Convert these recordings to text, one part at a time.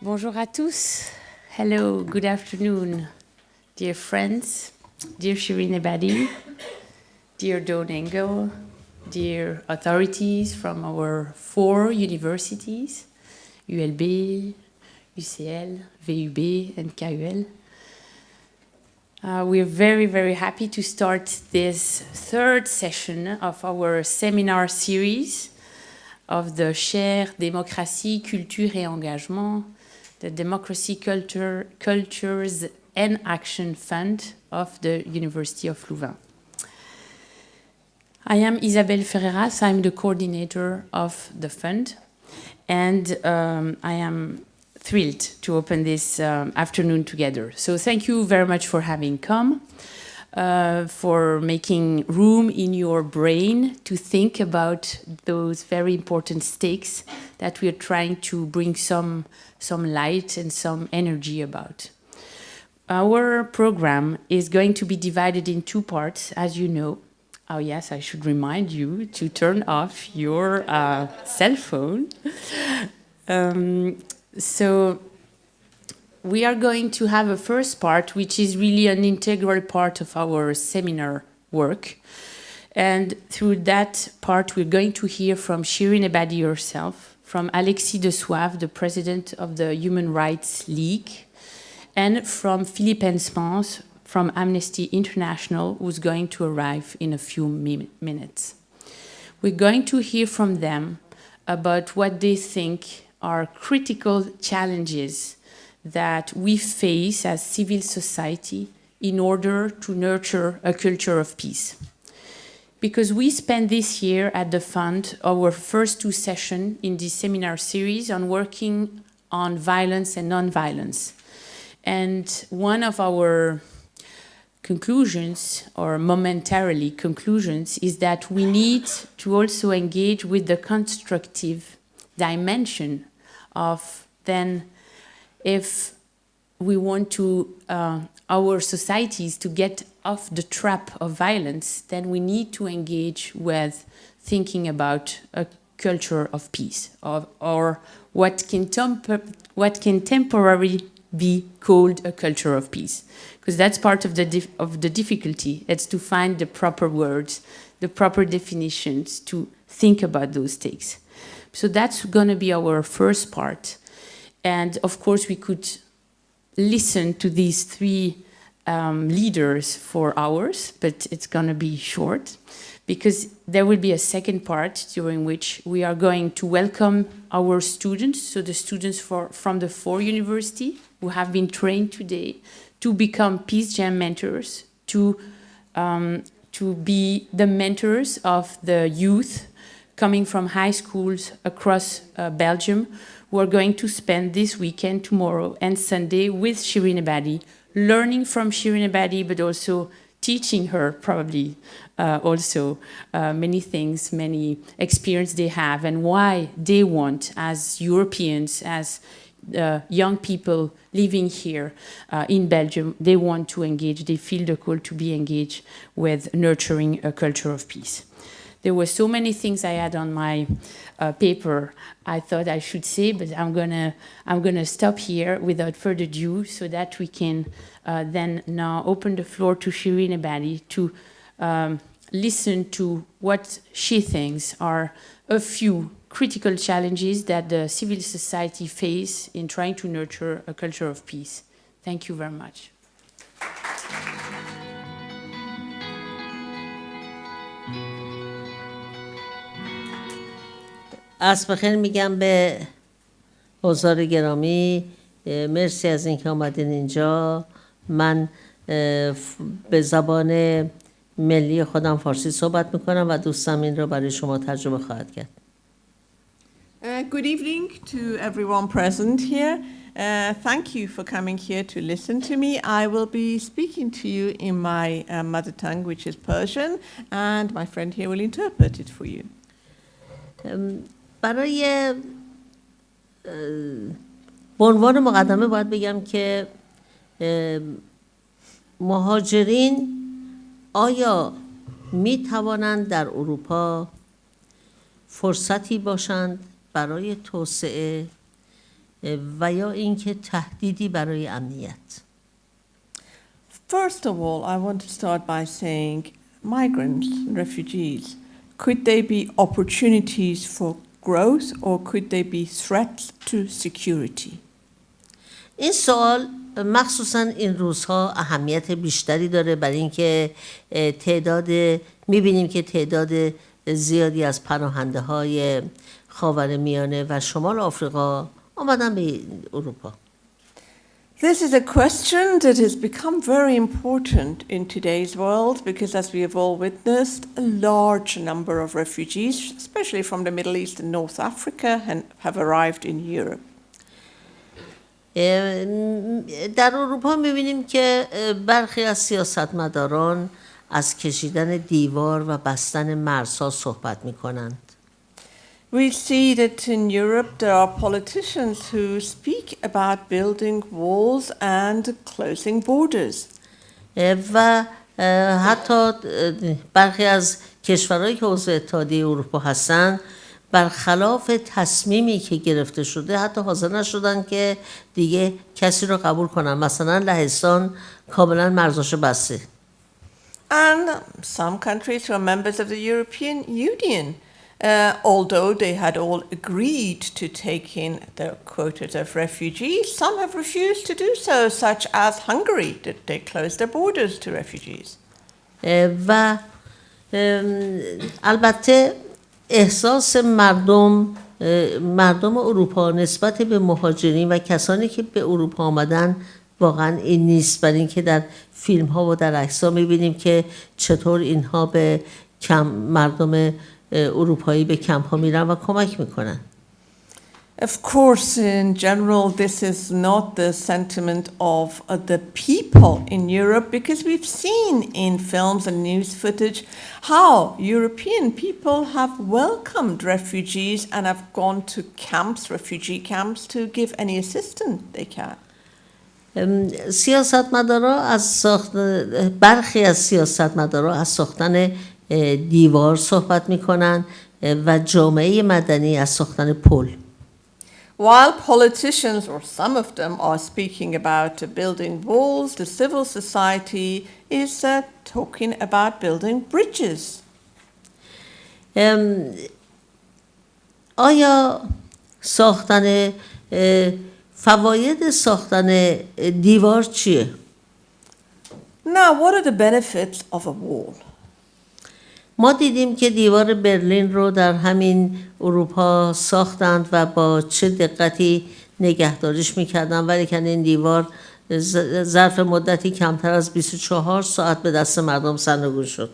Bonjour à tous. Hello, good afternoon, dear friends, dear Shirin Ebadi, dear Don Engel, dear authorities from our 4 universities, ULB, UCL, VUB, and KUL. We're very, very happy to start this 3rd session of our seminar series of the Chaire Démocratie, Culture et Engagement, the Democracy, Cultures and Action Fund of the University of Louvain. I am Isabelle Ferreras, I'm the coordinator of the fund, and I am thrilled to open this afternoon together. So thank you very much for having come, for making room in your brain to think about those very important stakes that we are trying to bring some light and some energy about. Our program is going to be divided in 2 parts, as you know. Oh yes, I should remind you to turn off your cell phone. So we are going to have a first part, which is really an integral part of our seminar work. And through that part, we're going to hear from Shirin Ebadi herself, from Alexis de Soave, the president of the Human Rights League, and from Philippe Enspens from Amnesty International, who's going to arrive in a few minutes. We're going to hear from them about what they think are critical challenges that we face as civil society in order to nurture a culture of peace. Because we spent this year at the fund our first 2 sessions in this seminar series on working on violence and non-violence. And one of our conclusions, or momentarily conclusions, is that we need to also engage with the constructive dimension of then, if we want to our societies to get off the trap of violence, then we need to engage with thinking about a culture of peace, or what can temporarily be called a culture of peace. Because that's part of the difficulty. It's to find the proper words, the proper definitions to think about those stakes. So that's going to be our first part. And of course, we could listen to these 3 leaders for hours, but it's going to be short, because there will be a second part during which we are going to welcome our students, so the students from the 4 universities who have been trained today to become Peacejam mentors, to be the mentors of the youth coming from high schools across Belgium, who are going to spend this weekend, tomorrow and Sunday with Shirin Ebadi, learning from Shirin Ebadi, but also teaching her probably also many things, many experience they have, and why they want, as Europeans, as young people living here in Belgium, they want to engage, they feel the call to be engaged with nurturing a culture of peace. There were so many things I had on my paper I thought I should say, but I'm gonna stop here without further ado, so that we can then now open the floor to Shirin Ebadi to listen to what she thinks are a few critical challenges that the civil society face in trying to nurture a culture of peace. Thank you very much. عصر بخیر میگم به حضار گرامی. مرسی از اینکه آمدین اینجا. من به زبان ملی خودم فارسی صحبت میکنم و دوستم این رو برای شما ترجمه خواهد کرد. Good evening to everyone present here. Thank you for coming here to listen to me. I will be speaking to you in my mother tongue, which is Persian, and my friend here will interpret it for you. برای به عنوان مقدمه باید بگم که مهاجرین آیا می توانند در اروپا فرصتی باشند برای توسعه و یا اینکه تهدیدی برای امنیت. First of all, I want to start by saying migrants and refugees, could they be opportunities for growth or could they be threats to security? این سوال مخصوصا این روزها اهمیت بیشتری داره برای اینکه میبینیم که تعداد زیادی از پناهنده های خاورمیانه و شمال آفریقا آمدن به اروپا. This is a question that has become very important in today's world because, as we have all witnessed, a large number of refugees, especially from the Middle East and North Africa, have arrived in Europe. در اروپا می‌بینیم که برخی از سیاستمداران از کشیدن دیوار و بستن مرزها صحبت می‌کنند. We see that in Europe there are politicians who speak about building walls and closing borders. و حتی برخی از کشورهایی که عضو اتحادیه اروپا هستند برخلاف تصمیمی که گرفته شده حتی حاضر نشدن که دیگه کسی رو قبول کنن. مثلا لهستان کاملا مرزاشو بسته. And some countries who are members of the European Union, although they had all agreed to take in their quotas of refugees, some have refused to do so, such as Hungary, that they closed their borders to refugees. و البته احساس مردم اروپا نسبت به مهاجرین و کسانی که به اروپا آمدن واقعا این نیست، برای اینکه در فیلم ها و در عکس ها میبینیم که چطور اینها به مردم اروپایی به کمپ ها میرن و کمک میکنن. Of course, in general, this is not the sentiment of the people in Europe because we've seen in films and news footage how European people have welcomed refugees and have gone to camps, refugee camps, to give any assistance they can. برخی از سیاستمدارا از ساختن دیوار صحبت میکنن و جامعه مدنی از ساختن پل. While politicians, or some of them, are speaking about building walls, the civil society is talking about building bridges. آیا فواید ساختن دیوار چیه؟ Now, what are the benefits of a wall? ما دیدیم که دیوار برلین رو در همین اروپا ساختند و با چه دقتی نگهداریش میکردن، ولی که این دیوار ظرف مدتی کمتر از 24 ساعت به دست مردم سرنگون شد.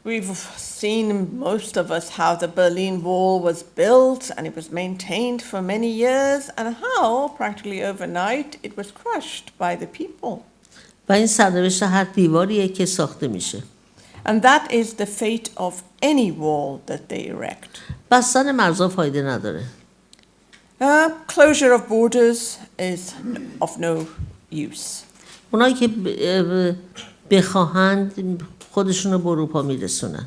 We've seen, most of us, how the Berlin Wall was built and it was maintained for many years and how practically overnight it was crushed by the people. و این سرنوشت هر دیواریه که ساخته میشه. And that is the fate of any wall that they erect. بستن مرزها فایده نداره. Closure of borders is of no use. اونایی که بخواهند خودشون رو به اروپا میرسونن.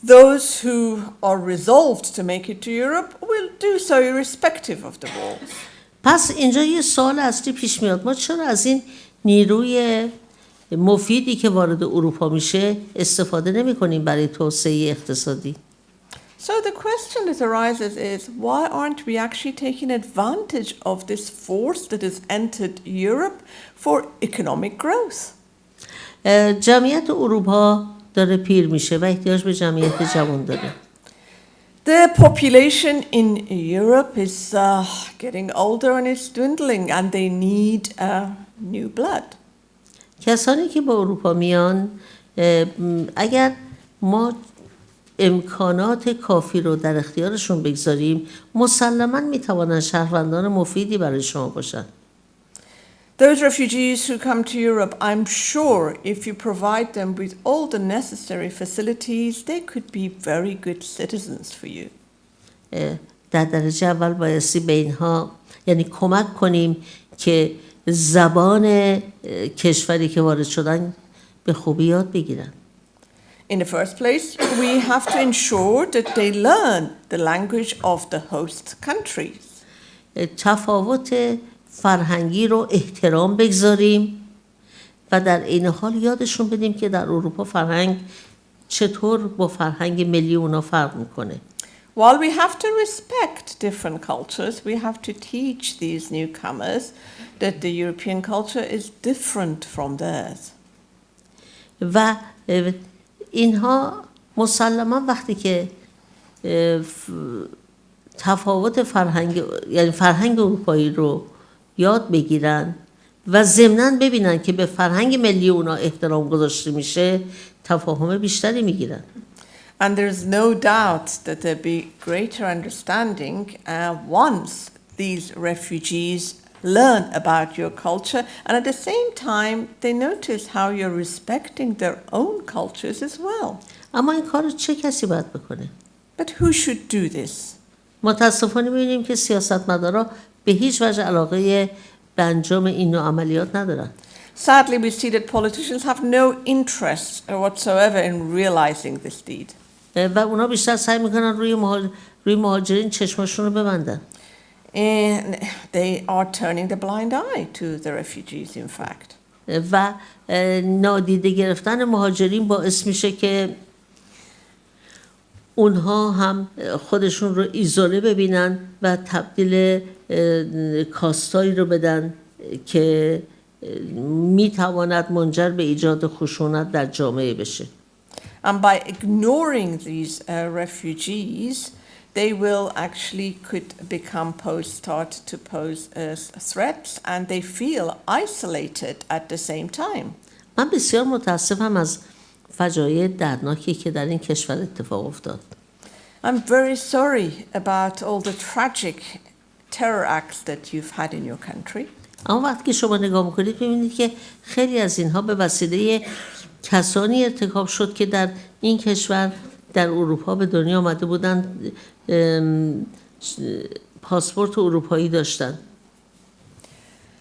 Those who are resolved to make it to Europe will do so irrespective of the walls. پس اینجا یه سوال اصلی پیش میاد، ما چرا از این نیروی مفیدی که وارد اروپا میشه استفاده نمی کنیم برای توسعه اقتصادی؟ So the question that arises is, why aren't we actually taking advantage of this force that has entered Europe for economic growth? جمعیت اروپا داره پیر میشه و احتیاج به جمعیت جوان داره. The population in Europe is getting older and it's dwindling and they need new blood. کسانی که به اروپا میان اگر ما امکانات کافی رو در اختیارشون بگذاریم مسلماً میتوانن شهروندان مفیدی برای شما باشن. Those refugees who come to Europe, I'm sure if you provide them with all the necessary facilities, they could be very good citizens for you. در درجه اول بایستی به اینها یعنی کمک کنیم که زبان کشوری که وارد شدن به خوبی یاد بگیرن. In the first place, we have to ensure that they learn the language of the host countries. تفاوت فرهنگی رو احترام بگذاریم و در این حال یادشون بدیم که در اروپا فرهنگ چطور با فرهنگ ملی اونا فرق میکنه. While we have to respect different cultures, we have to teach these newcomers that the European culture is different from theirs. و اینها مسلما وقتی که تفاوت فرهنگ یعنی فرهنگ اروپایی رو یاد بگیرن و ضمناً ببینن که به فرهنگ ملی اونا احترام گذاشته میشه تفاهم بیشتری میگیرن. And there's no doubt that there'll be greater understanding once these refugees learn about your culture, and at the same time they notice how you're respecting their own cultures as well. اما این کار چه کسی باید بکنه؟ But who should do this? متاسفانه می‌بینیم که سیاستمدارا به هیچ وجه علاقه به انجام این نوع عملیات ندارن. Sadly, we see that politicians have no interest whatsoever in realizing this deed. و اونا بیشتر سعی میکنن روی مهاجرین چشمشون رو ببندن. And they are turning the blind eye to the refugees, in fact. و نادیده گرفتن مهاجرین باعث میشه که اونها هم خودشون رو ایزوله ببینن و تبدیل کاستایی رو بدن که میتواند منجر به ایجاد خشونت در جامعه بشه. And by ignoring these refugees, they will actually start to pose threats, and they feel isolated at the same time. من بسیار متاسفم از فجایع دردناکی که در این کشور اتفاق افتاد. I'm very sorry about all the tragic terror acts that you've had in your country. اما وقتی که شما نگاه میکنید میبینید که خیلی از اینها به وسیله کسانی ارتکاب شد که در این کشور در اروپا به دنیا آمده بودن، پاسپورت اروپایی داشتن.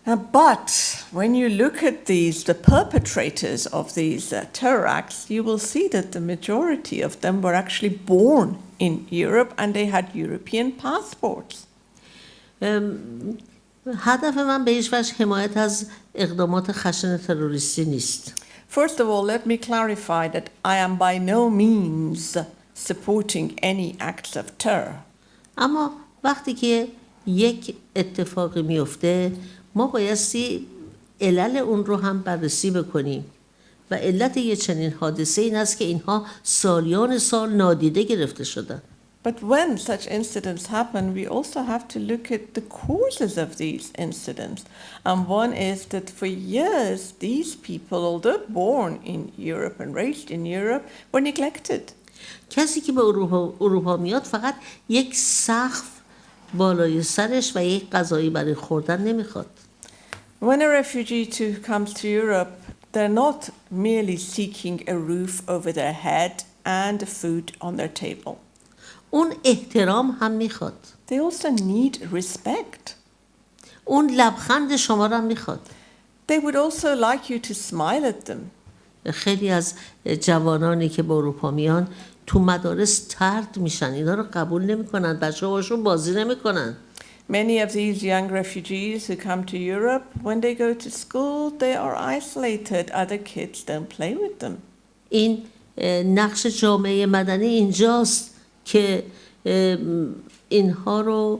But when you look at the perpetrators of these terror acts, you will see that the majority of them were actually born in Europe and they had European passports. هدف من به هیچ وجه حمایت از اقدامات خشن تروریستی نیست. First of all, let me clarify that I am by no means supporting any acts of terror. اما وقتی که یک اتفاقی میفته ما بایستی علل اون رو هم بررسی بکنیم و علت یه چنین حادثه این است که اینها سالیان سال نادیده گرفته شدن. But when such incidents happen, we also have to look at the causes of these incidents. And one is that for years, these people, although born in Europe and raised in Europe, were neglected. کسی که به اروپا میاد فقط یک سقف بالای سرش و یک غذایی برای خوردن نمیخواد. When a refugee comes to Europe, they're not merely seeking a roof over their head and food on their table. اون احترام هم میخواد. They also need respect. اون لبخند شما رو هم میخواد. They would also like you to smile at them. خیلی از جوانانی که به اروپا میان تو مدارس طرد میشن، اینا رو قبول نمیکنن، بچه‌هاشون بازی نمیکنن. Many of these young refugees who come to Europe, when they go to school, they are isolated. Other kids don't play with them. این نقش جامعه مدنی اینجاست که اینها رو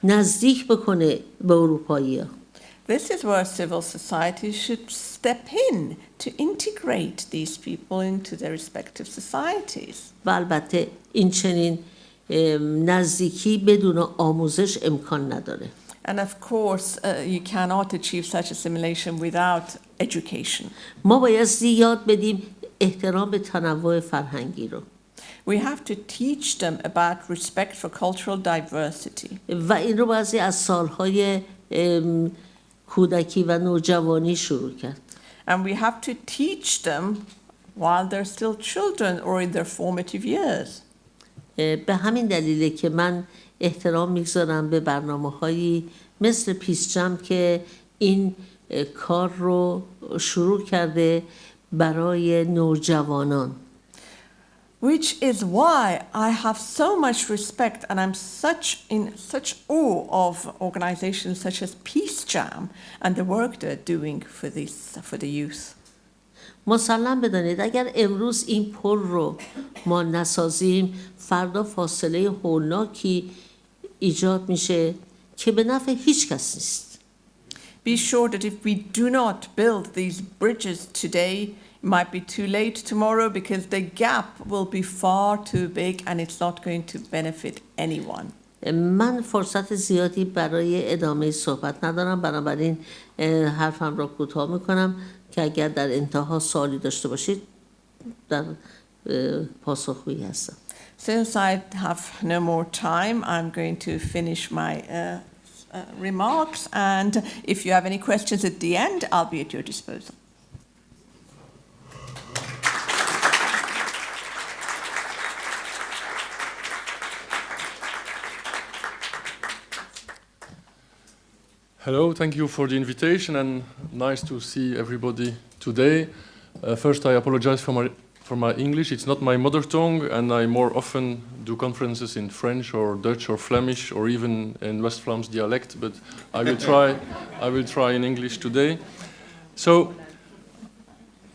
نزدیک بکنه به اروپایی‌ها. This is where civil society should step in to integrate these people into their respective societies. و البته این چنین نزدیکی بدون آموزش امکان نداره. And of course, you cannot achieve such assimilation without education. ما بایستی یاد بدیم احترام به تنوع فرهنگی رو. We have to teach them about respect for cultural diversity. و این رو بایستی از سالهای کودکی و نوجوانی شروع کرد. And we have to teach them while they're still children or in their formative years. به همین دلیله که من احترام میگذارم به برنامه‌هایی مثل پیسجم که این کار رو شروع کرده برای نوجوانان. which is why I have so much respect and I'm in such awe of organizations such as Peacejam and the work they're doing for the youth. مسلم بدانید اگر امروز این پل رو ما نسازیم فردا فاصله هولناکی ایجاد میشه که به نفع هیچ کس نیست. Be sure that if we do not build these bridges today, it might be too late tomorrow because the gap will be far too big and it's not going to benefit anyone. من فرصت زیادی برای ادامه صحبت ندارم، بنابراین حرفم را کوتاه میکنم که اگر در انتها سوالی داشته باشید در پاسخگویی هستم. Since I have no more time, I'm going to finish my remarks, and if you have any questions at the end, I'll be at your disposal. Hello, thank you for the invitation and nice to see everybody today. First, I apologize for my English. It's not my mother tongue, and I more often do conferences in French or Dutch or Flemish or even in West Vlaams dialect, but I will try in English today. So,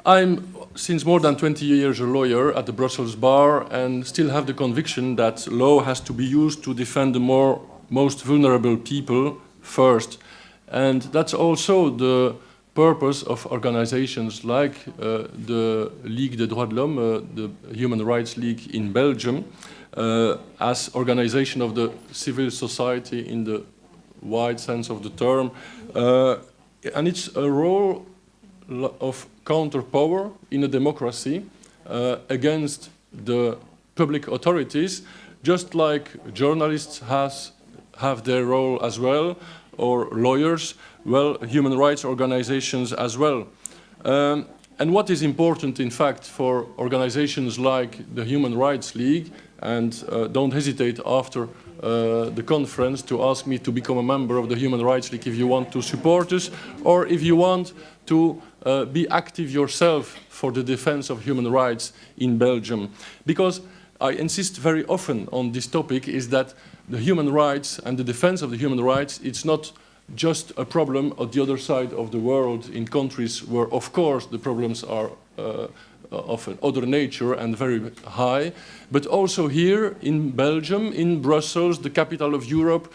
I'm since more than 20 years a lawyer at the Brussels bar and still have the conviction that law has to be used to defend the most vulnerable people first. And that's also the purpose of organizations like the Ligue des Droits de l'Homme, the Human Rights League in Belgium, as organization of the civil society in the wide sense of the term. And it's a role of counterpower in a democracy against the public authorities, just like journalists have their role as well, or lawyers, well, human rights organizations as well. And what is important, in fact, for organizations like the Human Rights League, and don't hesitate after the conference to ask me to become a member of the Human Rights League if you want to support us, or if you want to be active yourself for the defense of human rights in Belgium. Because I insist very often on this topic is that the human rights and the defense of the human rights, it's not just a problem on the other side of the world in countries where, of course, the problems are of an other nature and very high, but also here in Belgium, in Brussels, the capital of Europe,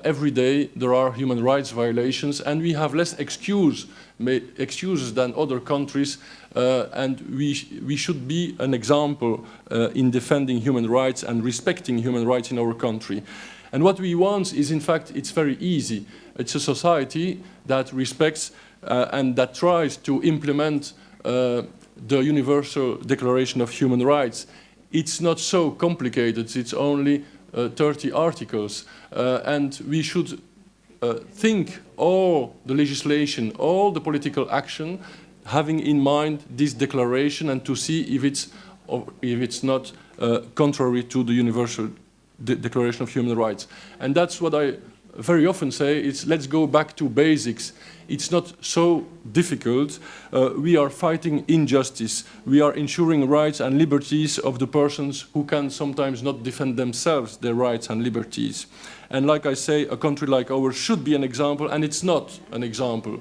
every day there are human rights violations, and we have less excuses than other countries, and we should be an example in defending human rights and respecting human rights in our country. And what we want is, in fact, it's very easy. It's a society that respects and that tries to implement the Universal Declaration of Human Rights. It's not so complicated. It's only 30 articles. And we should think all the legislation, all the political action, having in mind this declaration and to see if it's not contrary to the Universal Declaration of Human Rights. And that's what I very often say, it's let's go back to basics. It's not so difficult. We are fighting injustice. We are ensuring rights and liberties of the persons who can sometimes not defend themselves, their rights and liberties. And like I say, a country like ours should be an example, and it's not an example.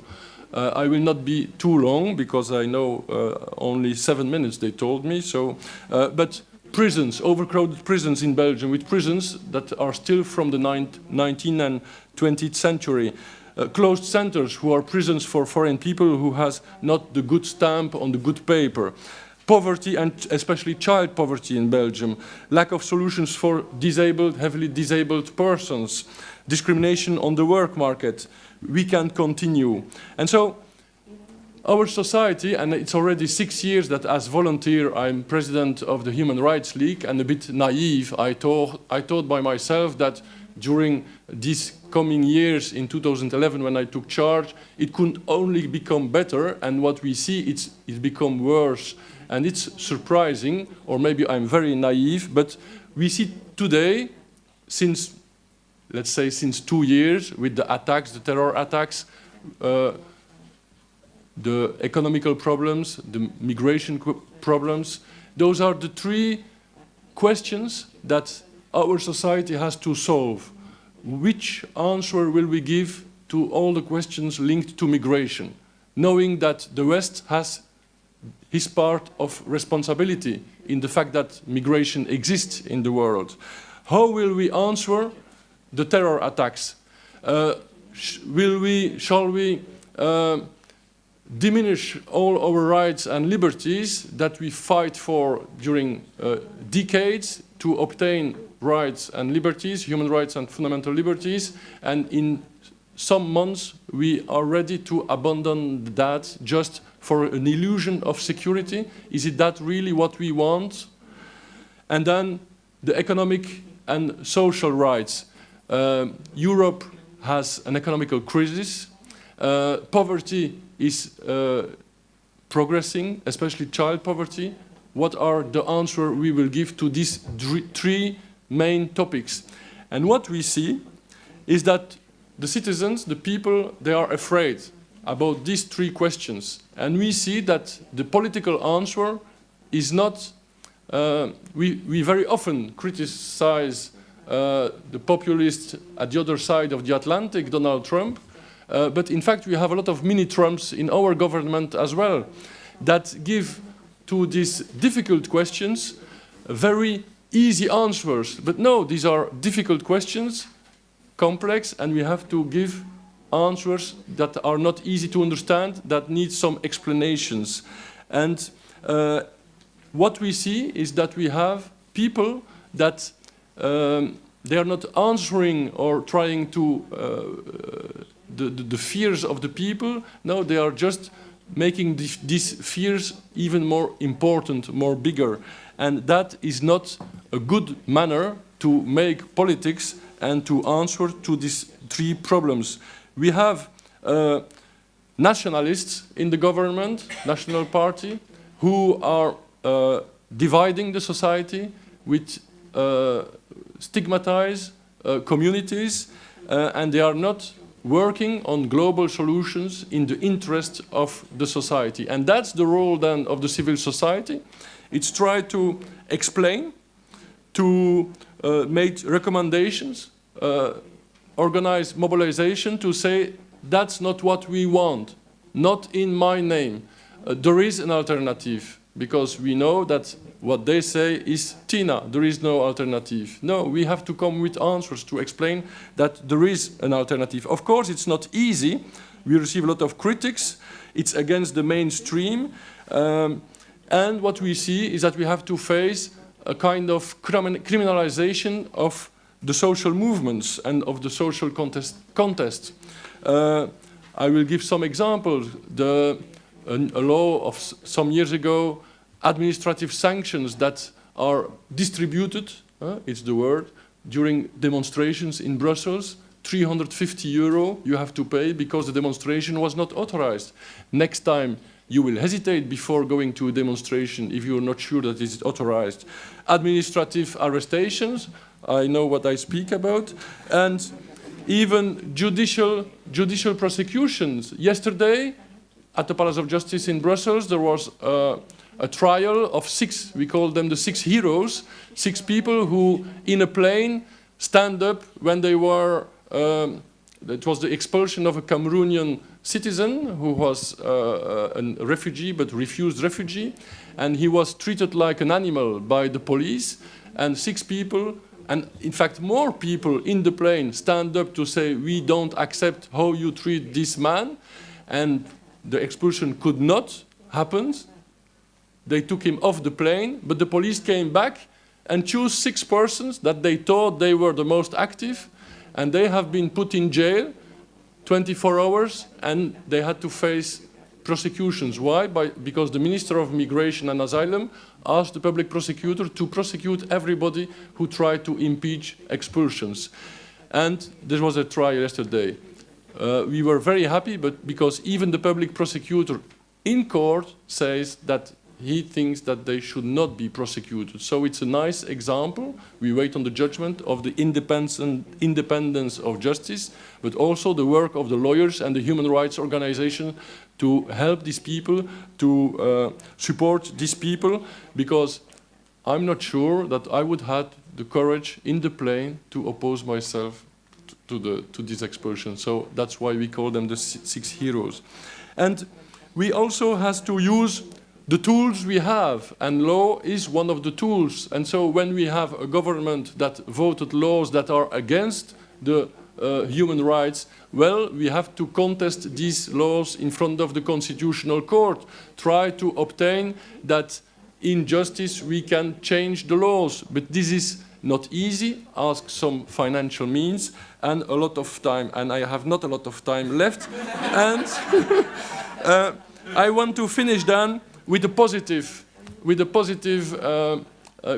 I will not be too long, because I know only 7 minutes, they told me. So, but prisons, overcrowded prisons in Belgium, with prisons that are still from the 19th and 20th century. Closed centers who are prisons for foreign people who has not the good stamp on the good paper. Poverty, and especially child poverty in Belgium. Lack of solutions for disabled, heavily disabled persons. Discrimination on the work market. We can continue. And so, our society, and it's already 6 years that as volunteer I'm president of the Human Rights League, and a bit naive, I thought by myself that during these coming years in 2011 when I took charge, it could only become better, and what we see, it's become worse. And it's surprising, or maybe I'm very naive, but we see today, since, let's say, since 2 years, with the attacks, the terror attacks, the economical problems, the migration problems, those are the three questions that our society has to solve. Which answer will we give to all the questions linked to migration, knowing that the West has his part of responsibility in the fact that migration exists in the world? How will we answer the terror attacks? Shall we diminish all our rights and liberties that we fight for during decades to obtain rights and liberties, human rights and fundamental liberties, and in some months we are ready to abandon that just for an illusion of security? Is it that really what we want? And then the economic and social rights. Europe has an economical crisis. Poverty is progressing, especially child poverty. What are the answers we will give to these three main topics? And what we see is that the citizens, the people, they are afraid about these three questions. And we see that the political answer is not... we very often criticize the populist at the other side of the Atlantic, Donald Trump, but in fact we have a lot of mini-Trumps in our government as well that give to these difficult questions very easy answers. But no, these are difficult questions, complex, and we have to give answers that are not easy to understand, that need some explanations. And what we see is that we have people that they are not answering or trying to the fears of the people. No, they are just making these fears even more important, more bigger. And that is not a good manner to make politics and to answer to these three problems. We have nationalists in the government, national party, who are dividing the society, which stigmatize communities, and they are not working on global solutions in the interest of the society. And that's the role then of the civil society. It's try to explain, to make recommendations, organize mobilization to say, that's not what we want, not in my name. There is an alternative, because we know that what they say is Tina, there is no alternative. No, we have to come with answers to explain that there is an alternative. Of course, it's not easy. We receive a lot of critics. It's against the mainstream. And what we see is that we have to face a kind of criminalization of the social movements and of the social contest. I will give some examples. A law of some years ago, administrative sanctions that are distributed, it's the word, during demonstrations in Brussels, €350 you have to pay because the demonstration was not authorized. Next time you will hesitate before going to a demonstration if you're not sure that it's authorized. Administrative arrestations, I know what I speak about, and even judicial prosecutions. Yesterday, at the Palace of Justice in Brussels, there was a trial of 6, we call them the 6 heroes, 6 people who, in a plane, stand up when they were, it was the expulsion of a Cameroonian citizen who was a refugee, but refused refugee, and he was treated like an animal by the police, and 6 people, and in fact more people in the plane stand up to say, we don't accept how you treat this man, and the expulsion could not happen. They took him off the plane, but the police came back and chose 6 persons that they thought they were the most active, and they have been put in jail 24 hours, and they had to face prosecutions. Why? Because the Minister of Migration and Asylum asked the public prosecutor to prosecute everybody who tried to impeach expulsions. And there was a trial yesterday. We were very happy, but because even the public prosecutor in court says that he thinks that they should not be prosecuted. So it's a nice example. We wait on the judgment of the independence of justice, but also the work of the lawyers and the human rights organization to help these people, to support these people, because I'm not sure that I would have the courage in the plane to oppose myself to this expulsion. So that's why we call them the six heroes. And we also have to use the tools we have, and law is one of the tools. And so when we have a government that voted laws that are against the human rights, well, we have to contest these laws in front of the Constitutional Court, try to obtain that in justice we can change the laws. But this is not easy, ask some financial means and a lot of time. And I have not a lot of time left. And I want to finish then with a positive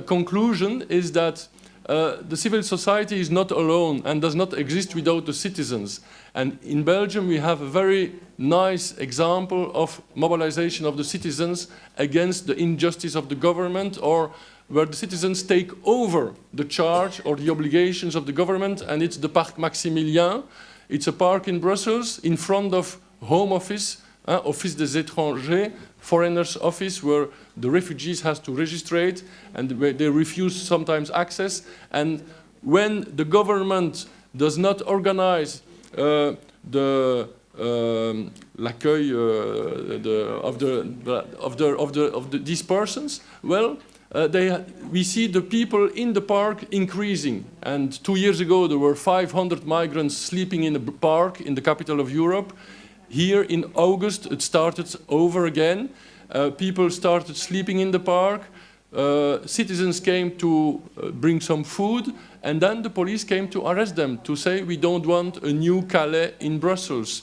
conclusion, is that the civil society is not alone and does not exist without the citizens. And in Belgium we have a very nice example of mobilization of the citizens against the injustice of the government, or where the citizens take over the charge or the obligations of the government, and it's the Parc Maximilien. It's a park in Brussels in front of Home Office, Office des étrangers, foreigners' office, where the refugees has to register and where they refuse sometimes access. And when the government does not organize l'accueil of these persons, well, we see the people in the park increasing. And 2 years ago there were 500 migrants sleeping in a park in the capital of Europe. Here in August it started over again. People started sleeping in the park. Citizens came to bring some food, and then the police came to arrest them, to say we don't want a new Calais in Brussels.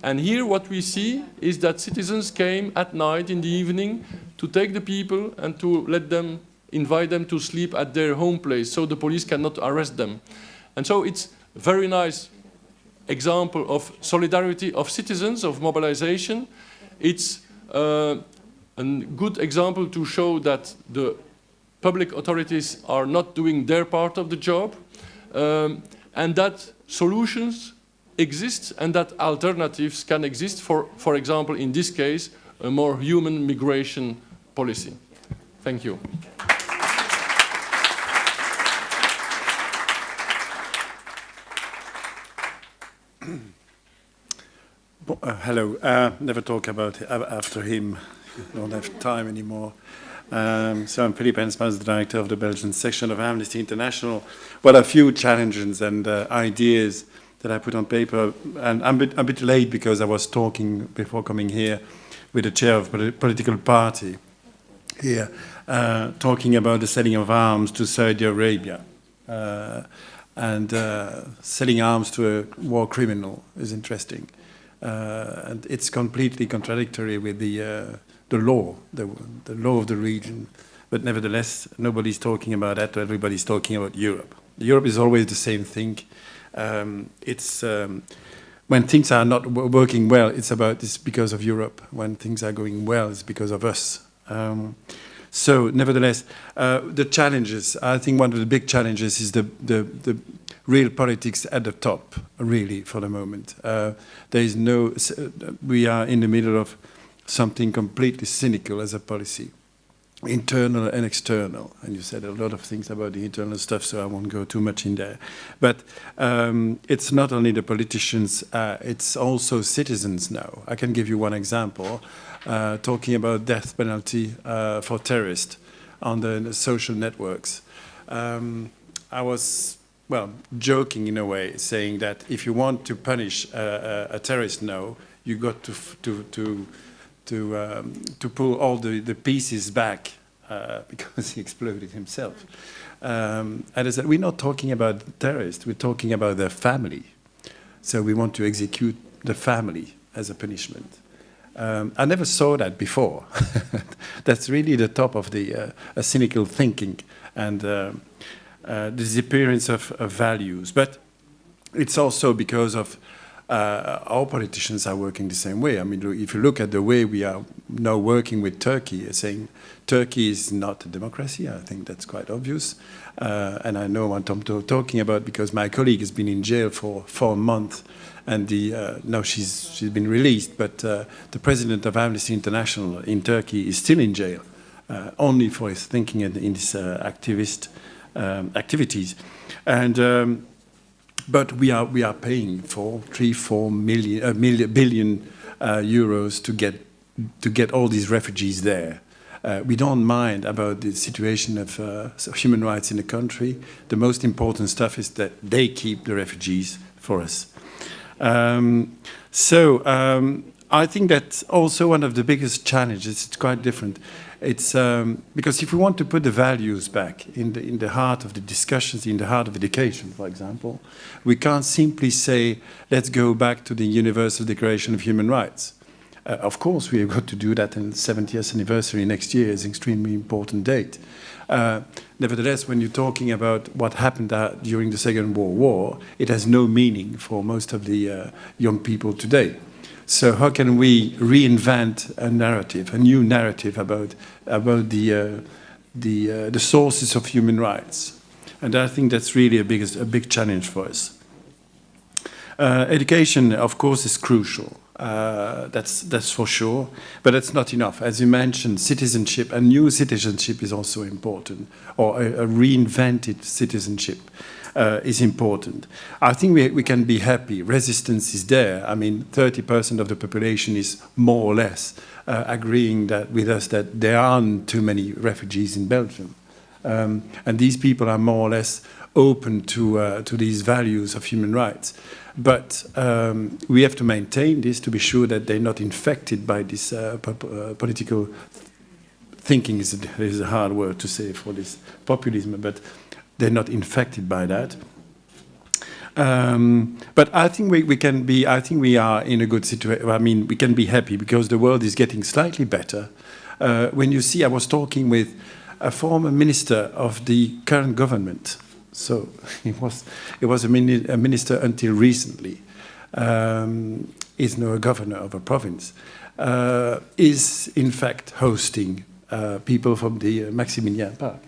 And here what we see is that citizens came at night, in the evening, to take the people and to invite them to sleep at their home place, so the police cannot arrest them. And so it's a very nice example of solidarity of citizens, of mobilization. It's a good example to show that the public authorities are not doing their part of the job, and that solutions exist and that alternatives can exist for example, in this case, a more human migration policy. Thank you. Hello. Never talk about after him. Don't have time anymore. So I'm Philippe Hensmans, the director of the Belgian section of Amnesty International. Well, a few challenges and ideas that I put on paper, and I'm a bit late because I was talking before coming here with the chair of a political party here, talking about the selling of arms to Saudi Arabia. And selling arms to a war criminal is interesting. And it's completely contradictory with the law, the law of the region. But nevertheless, nobody's talking about that, everybody's talking about Europe. Europe is always the same thing. When things are not working well, it's because of Europe. When things are going well, it's because of us. So, nevertheless, the challenges, I think one of the big challenges is the real politics at the top, really, for the moment. We are in the middle of something completely cynical as a policy, internal and external. And you said a lot of things about the internal stuff, so I won't go too much in there. But it's not only the politicians, it's also citizens now. I can give you one example, talking about death penalty for terrorists on the social networks. I was, well, joking in a way, saying that if you want to punish a terrorist now, you got to pull all the pieces back because he exploded himself. And I said, we're not talking about terrorists, we're talking about their family. So we want to execute the family as a punishment. I never saw that before. That's really the top of the cynical thinking and the disappearance of values. But it's also because of our politicians are working the same way. I mean, if you look at the way we are now working with Turkey, saying Turkey is not a democracy, I think that's quite obvious. And I know what I'm talking about because my colleague has been in jail for 4 months, and now she's been released. But the president of Amnesty International in Turkey is still in jail only for his thinking and in his activist activities. And but we are paying for 3-4 billion euros to get all these refugees there. We don't mind about the situation of human rights in the country. The most important stuff is that they keep the refugees for us. I think that's also one of the biggest challenges. It's quite different. It's because if we want to put the values back in the heart of the discussions, in the heart of education, for example, we can't simply say, let's go back to the Universal Declaration of Human Rights. Of course, we have got to do that, and the 70th anniversary next year is an extremely important date. Nevertheless, when you're talking about what happened during the Second World War, it has no meaning for most of the young people today. So how can we reinvent a narrative, a new narrative about the sources of human rights? And I think that's really a big challenge for us. Education, of course, is crucial. That's for sure, but it's not enough. As you mentioned, citizenship, a new citizenship is also important, or a reinvented citizenship is important. I think we can be happy. Resistance is there. I mean, 30% of the population is more or less agreeing with us that there aren't too many refugees in Belgium. And these people are more or less open to these values of human rights. But we have to maintain this to be sure that they're not infected by this political thinking is a hard word to say for this populism, but they're not infected by that. But I think we can be. I think we are in a good situation. I mean, we can be happy because the world is getting slightly better. When you see, I was talking with a former minister of the current government. So he was a minister until recently. Is now a governor of a province. Is in fact hosting people from the Maximilian Park.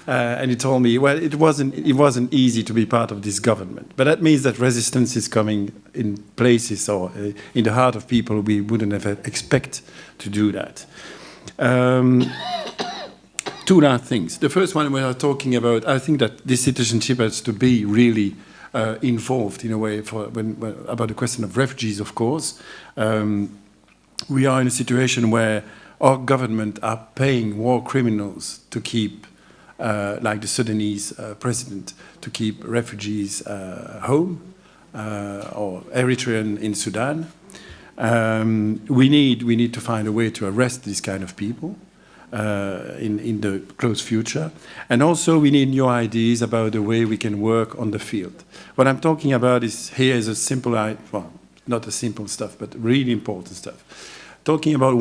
And he told me, well, it wasn't easy to be part of this government, but that means that resistance is coming in places or in the heart of people we wouldn't have expect to do that. Two last things. The first one we are talking about, I think that this citizenship has to be really involved in a way about the question of refugees, of course. We are in a situation where our government are paying war criminals to keep, like the Sudanese president, to keep refugees home, or Eritrean in Sudan. We need to find a way to arrest these kind of people in the close future. And also we need new ideas about the way we can work on the field. What I'm talking about is a simple, well, not a simple stuff, but really important stuff. Talking about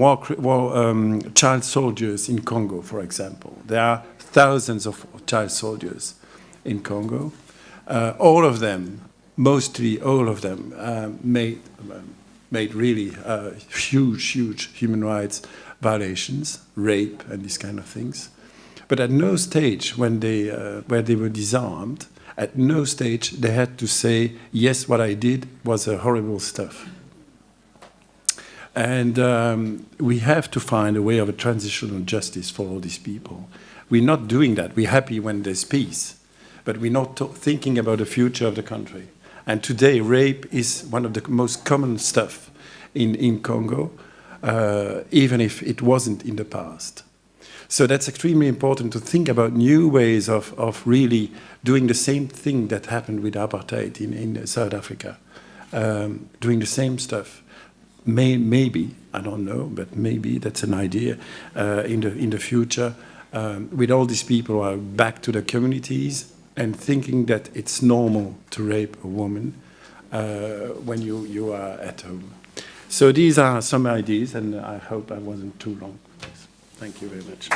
child soldiers in Congo, for example. There are thousands of child soldiers in Congo. All of them, mostly all of them, made really huge human rights violations, rape and these kind of things. But at no stage when where they were disarmed, at no stage they had to say, yes, what I did was a horrible stuff. And we have to find a way of a transitional justice for all these people. We're not doing that. We're happy when there's peace, but we're not thinking about the future of the country. And today, rape is one of the most common stuff in Congo, even if it wasn't in the past. So that's extremely important to think about new ways of really doing the same thing that happened with apartheid in South Africa, doing the same stuff. Maybe, I don't know, but maybe that's an idea in the future, with all these people who are back to the communities and thinking that it's normal to rape a woman when you are at home. So these are some ideas, and I hope I wasn't too long. Thank you very much.